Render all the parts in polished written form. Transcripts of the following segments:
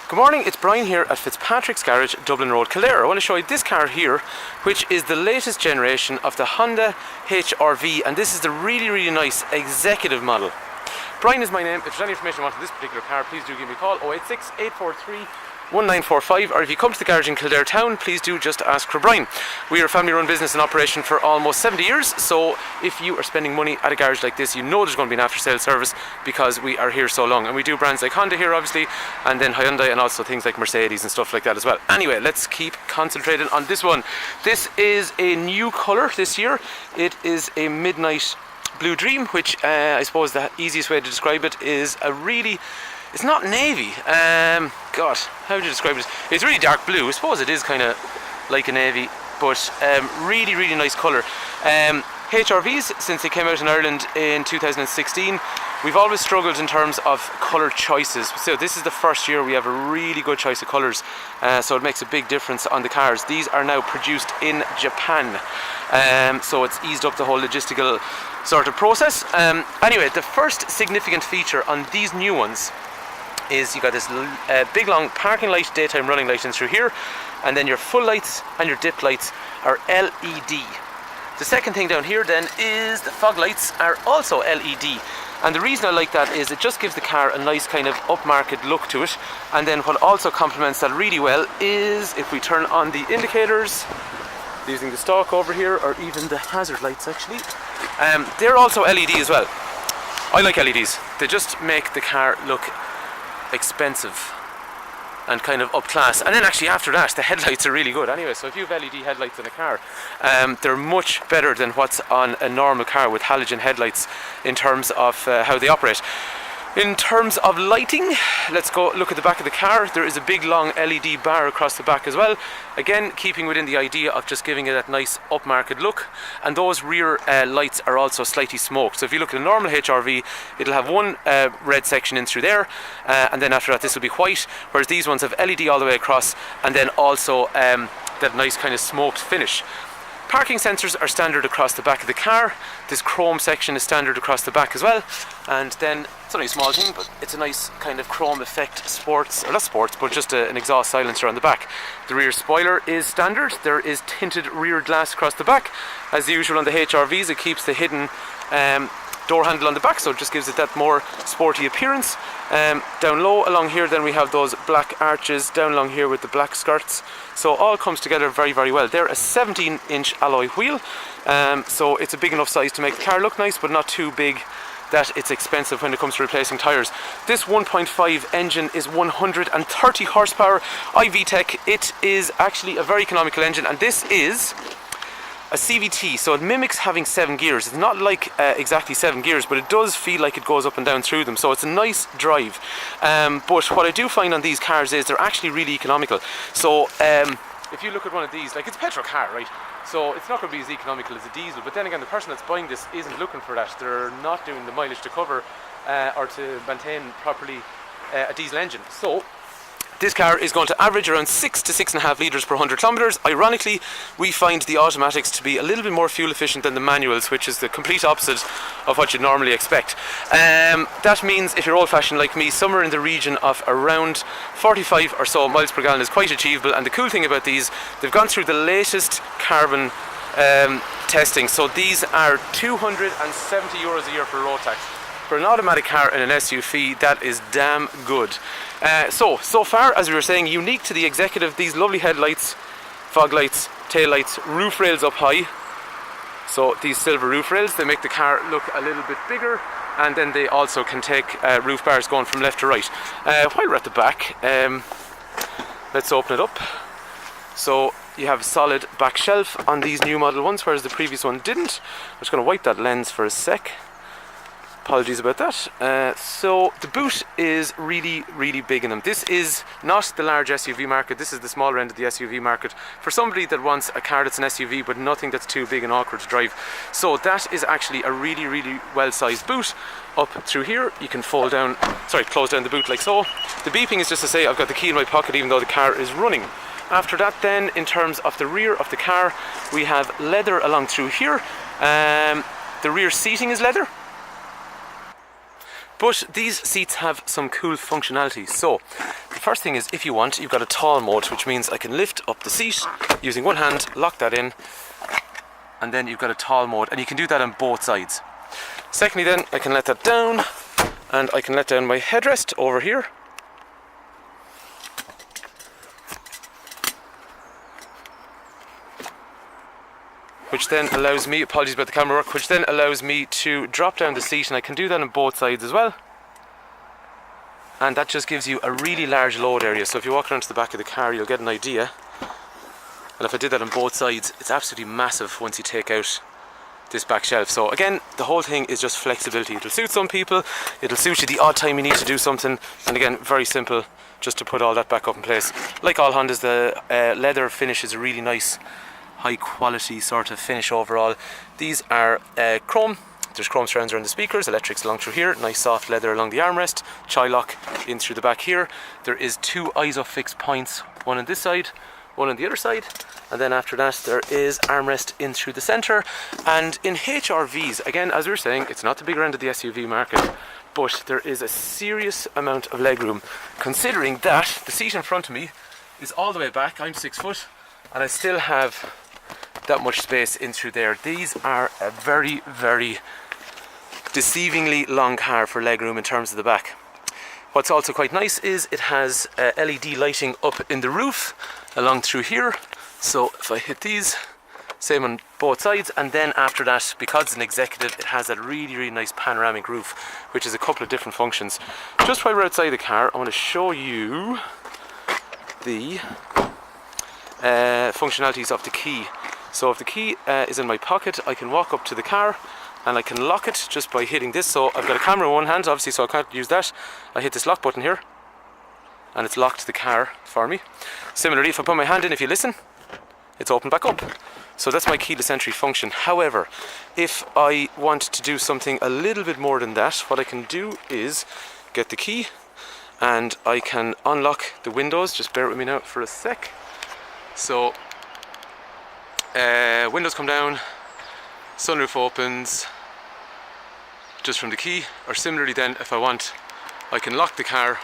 Good morning, it's Brian here at Fitzpatrick's Garage, Dublin Road, Kildare. I want to show you this car here, which is the latest generation of the Honda HR-V, and this is the really nice executive model. Brian is my name. If there's any information you want on this particular car, please do give me a call, 086 843 1945, or if you come to the garage in Kildare town, please do just ask for Brian. We are a family run business in operation for almost 70 years, so if you are spending money at a garage like this, you know there's going to be an after sales service because we are here so long. And we do brands like Honda here obviously, and then Hyundai, and also things like Mercedes and stuff like that as well. Anyway, let's keep concentrating on this one. This is a new colour this year. It is a midnight blue dream, which I suppose the easiest way to describe it is a really, it's not navy, God, how would you describe it? It's really dark blue. I suppose it is kind of like a navy, but really nice colour. HRVs, since they came out in Ireland in 2016, we've always struggled in terms of colour choices. So this is the first year we have a really good choice of colours, so it makes a big difference on the cars. These are now produced in Japan, so it's eased up the whole logistical sort of process. Anyway, the first significant feature on these new ones is you got this big long parking light, daytime running light in through here, and then your full lights and your dip lights are LED. The second thing down here then is the fog lights are also LED, and the reason I like that is it just gives the car a nice kind of upmarket look to it. And then what also complements that really well is if we turn on the indicators using the stalk over here, or even the hazard lights actually, they're also LED as well. I like LEDs. They just make the car look expensive and kind of up class. And then actually after that, the headlights are really good anyway. So if you have LED headlights in a car, they're much better than what's on a normal car with halogen headlights in terms of how they operate. In terms of lighting, let's go look at the back of the car. There is a big long LED bar across the back as well. Again, keeping within the idea of just giving it that nice upmarket look. And those rear lights are also slightly smoked. So if you look at a normal HR-V, it'll have one red section in through there, and then after that this will be white, whereas these ones have LED all the way across, and then also that nice kind of smoked finish. Parking sensors are standard across the back of the car. This chrome section is standard across the back as well. And then, it's only a small thing, but it's a nice kind of chrome effect sports, or not sports, but just an exhaust silencer on the back. The rear spoiler is standard. There is tinted rear glass across the back. As usual on the HR-Vs, it keeps the hidden door handle on the back, so it just gives it that more sporty appearance. Down low along here then we have those black arches down along here with the black skirts, so all comes together very well. They're a 17-inch alloy wheel, so it's a big enough size to make the car look nice, but not too big that it's expensive when it comes to replacing tyres. This 1.5 engine is 130 horsepower i-VTEC. It is actually a very economical engine, and this is a CVT, so it mimics having 7 gears. It's not like exactly 7 gears, but it does feel like it goes up and down through them, so it's a nice drive. But what I do find on these cars is they're actually really economical. So if you look at one of these, like, it's a petrol car, right? So it's not going to be as economical as a diesel, but then again, the person that's buying this isn't looking for that. They're not doing the mileage to cover or to maintain properly a diesel engine. So this car is going to average around 6 to 6.5 litres per 100 kilometres. Ironically, we find the automatics to be a little bit more fuel efficient than the manuals, which is the complete opposite of what you'd normally expect. That means if you're old fashioned like me, somewhere in the region of around 45 or so miles per gallon is quite achievable. And the cool thing about these, they've gone through the latest carbon testing. So these are €270 a year for road tax. For an automatic car and an SUV, that is damn good. So far, as we were saying, unique to the executive, these lovely headlights, fog lights, tail lights, roof rails up high. So these silver roof rails, they make the car look a little bit bigger, and then they also can take roof bars going from left to right. While we're at the back, let's open it up. So you have a solid back shelf on these new model ones, whereas the previous one didn't. I'm just going to wipe that lens for a sec. Apologies about that. So the boot is really big in them. This is not the large SUV market, this is the smaller end of the SUV market for somebody that wants a car that's an SUV but nothing that's too big and awkward to drive. So that is actually a really well sized boot. Up through here you can close down the boot like so. The beeping is just to say I've got the key in my pocket even though the car is running. After that then, in terms of the rear of the car, we have leather along through here. The rear seating is leather. But these seats have some cool functionality. So the first thing is, if you want, you've got a tall mode, which means I can lift up the seat using one hand, lock that in, and then you've got a tall mode, and you can do that on both sides. Secondly then, I can let that down, and I can let down my headrest over here. Which then allows me, apologies about the camera work, which then allows me to drop down the seat, and I can do that on both sides as well. And that just gives you a really large load area. So if you walk around to the back of the car, you'll get an idea. And if I did that on both sides, it's absolutely massive once you take out this back shelf. So again, the whole thing is just flexibility. It'll suit some people, it'll suit you the odd time you need to do something, and again, very simple just to put all that back up in place. Like all Hondas, the leather finish is a really nice, high quality sort of finish overall. These are chrome. There's chrome strands around the speakers, electrics along through here, nice soft leather along the armrest, chi-lock in through the back here. There is 2 ISOFIX points, one on this side, one on the other side, and then after that there is armrest in through the centre. And in HRVs, again, as we were saying, it's not the bigger end of the SUV market, but there is a serious amount of legroom, considering that the seat in front of me is all the way back. I'm 6 foot, and I still have that much space in through there. These are a very, very deceivingly long car for legroom in terms of the back. What's also quite nice is it has LED lighting up in the roof along through here. So if I hit these, same on both sides, and then after that, because it's an executive, it has a really, really nice panoramic roof, which is a couple of different functions. Just while we're outside the car, I want to show you the functionalities of the key. So if the key is in my pocket, I can walk up to the car and I can lock it just by hitting this. So I've got a camera in one hand, obviously, so I can't use that. I hit this lock button here and it's locked the car for me. Similarly, if I put my hand in, if you listen, it's opened back up. So that's my keyless entry function. However, if I want to do something a little bit more than that, what I can do is get the key and I can unlock the windows. Just bear with me now for a sec. So windows come down, sunroof opens just from the key. Or similarly then, if I want, I can lock the car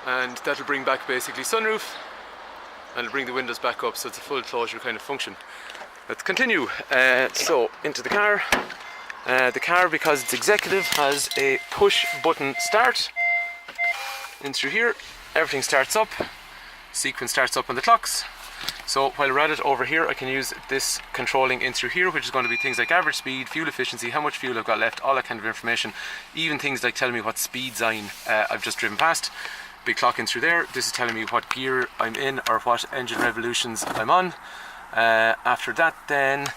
and that'll bring back basically sunroof and it'll bring the windows back up, so it's a full closure kind of function. Let's continue. So into the car. The car, because it's executive, has a push button start. In through here, everything starts up. Sequence starts up on the clocks. So while we're at it, over here I can use this controlling in through here, which is going to be things like average speed, fuel efficiency, how much fuel I've got left, all that kind of information. Even things like telling me what speed sign I've just driven past. Big clock in through there. This is telling me what gear I'm in or what engine revolutions I'm on. After that then,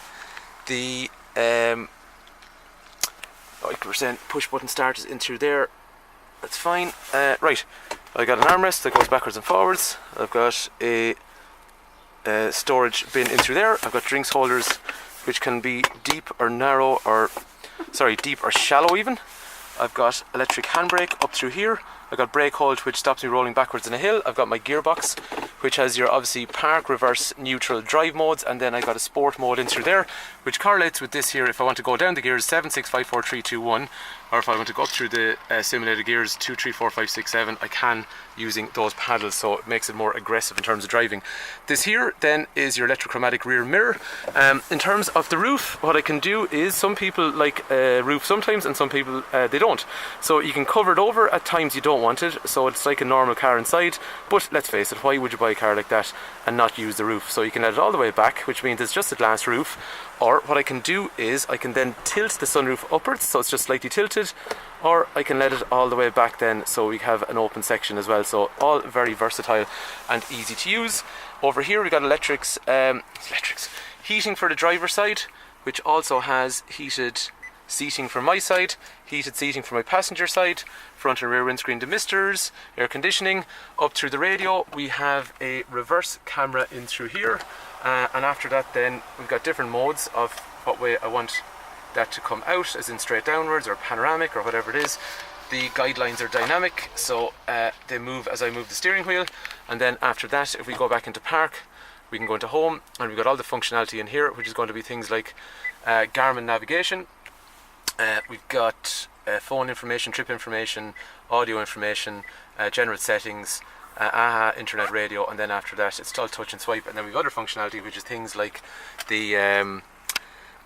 the like we were saying, push button start is in through there. That's fine. Right, I got an armrest that goes backwards and forwards. I've got a storage bin in through there. I've got drinks holders which can be deep or narrow, or sorry, deep or shallow even. I've got electric handbrake up through here. I've got brake hold, which stops me rolling backwards in a hill. I've got my gearbox, which has your obviously park, reverse, neutral, drive modes, and then I got a sport mode in through there, which correlates with this here. If I want to go down the gears 7, 6, 5, 4, 3, 2, 1, or if I want to go up through the simulated gears 2, 3, 4, 5, 6, 7, I can using those paddles, so it makes it more aggressive in terms of driving. This here then is your electrochromatic rear mirror. In terms of the roof, what I can do is, some people like roof sometimes and some people they don't. So you can cover it over at times you don't want it, so it's like a normal car inside. But let's face it, why would you buy a car like that and not use the roof? So you can let it all the way back, which means it's just a glass roof. Or what I can do is I can then tilt the sunroof upwards, so it's just slightly tilted, or I can let it all the way back then, so we have an open section as well. So all very versatile and easy to use. Over here we got electrics, heating for the driver's side, which also has heated seating for my side, heated seating for my passenger side, front and rear windscreen demisters, air conditioning. Up through the radio we have a reverse camera in through here, and after that then we've got different modes of what way I want that to come out, as in straight downwards or panoramic or whatever it is. The guidelines are dynamic, so they move as I move the steering wheel. And then after that, if we go back into park, we can go into home, and we've got all the functionality in here, which is going to be things like Garmin navigation, We've got phone information, trip information, audio information, general settings, AHA, internet radio, and then after that it's all touch and swipe. And then we've other functionality, which is things like the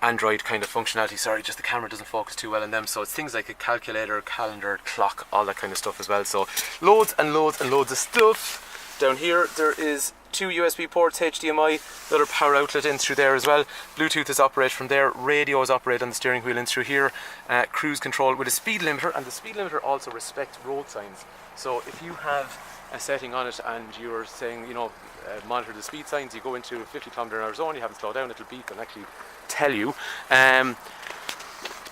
Android kind of functionality. Sorry, just the camera doesn't focus too well on them. So it's things like a calculator, calendar, clock, all that kind of stuff as well. So loads and loads and loads of stuff. Down here there is 2 USB ports, HDMI, another power outlet in through there as well. Bluetooth is operated from there. Radio is operated on the steering wheel in through here. Cruise control with a speed limiter, and the speed limiter also respects road signs. So if you have a setting on it and you're saying, you know, monitor the speed signs, you go into a 50 km/h zone, you haven't slowed down, it'll beep and actually tell you.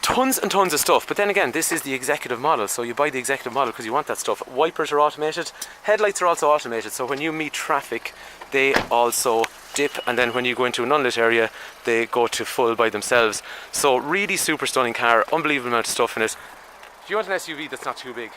Tons and tons of stuff, but then again, this is the executive model, so you buy the executive model because you want that stuff. Wipers are automated, headlights are also automated, so when you meet traffic they also dip, and then when you go into an unlit area they go to full by themselves. So really super stunning car, unbelievable amount of stuff in it. If you want an SUV that's not too big,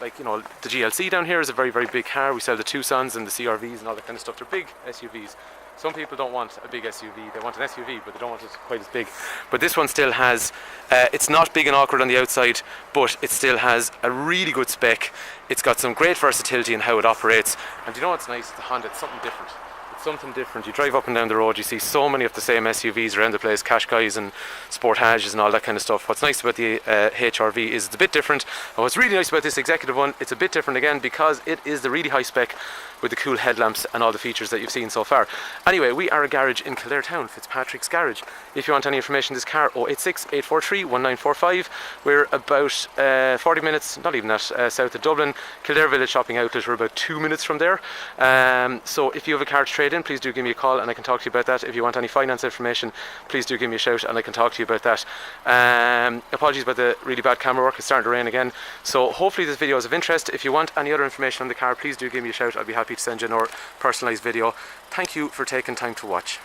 like, you know, the GLC down here is a very, very big car. We sell the Tucsons and the CRVs and all that kind of stuff. They're big SUVs. Some people don't want a big SUV, they want an SUV, but they don't want it quite as big. But this one still has, it's not big and awkward on the outside, but it still has a really good spec. It's got some great versatility in how it operates. And you know what's nice? The Honda, it's something different. It's something different. You drive up and down the road, you see so many of the same SUVs around the place, Qashqais and Sportages and all that kind of stuff. What's nice about the HRV is it's a bit different. And what's really nice about this executive one, it's a bit different again because it is the really high spec with the cool headlamps and all the features that you've seen so far. Anyway, we are a garage in Kildare town, Fitzpatrick's Garage. If you want any information on this car, 086 843 1945. We're about 40 minutes, not even that, south of Dublin. Kildare Village Shopping Outlet, we're about 2 minutes from there. So if you have a car to trade in, please do give me a call and I can talk to you about that. If you want any finance information, please do give me a shout and I can talk to you about that. Apologies about the really bad camera work, it's starting to rain again. So hopefully this video is of interest. If you want any other information on the car, please do give me a shout. I'll be happy to send you a more personalised video. Thank you for taking time to watch.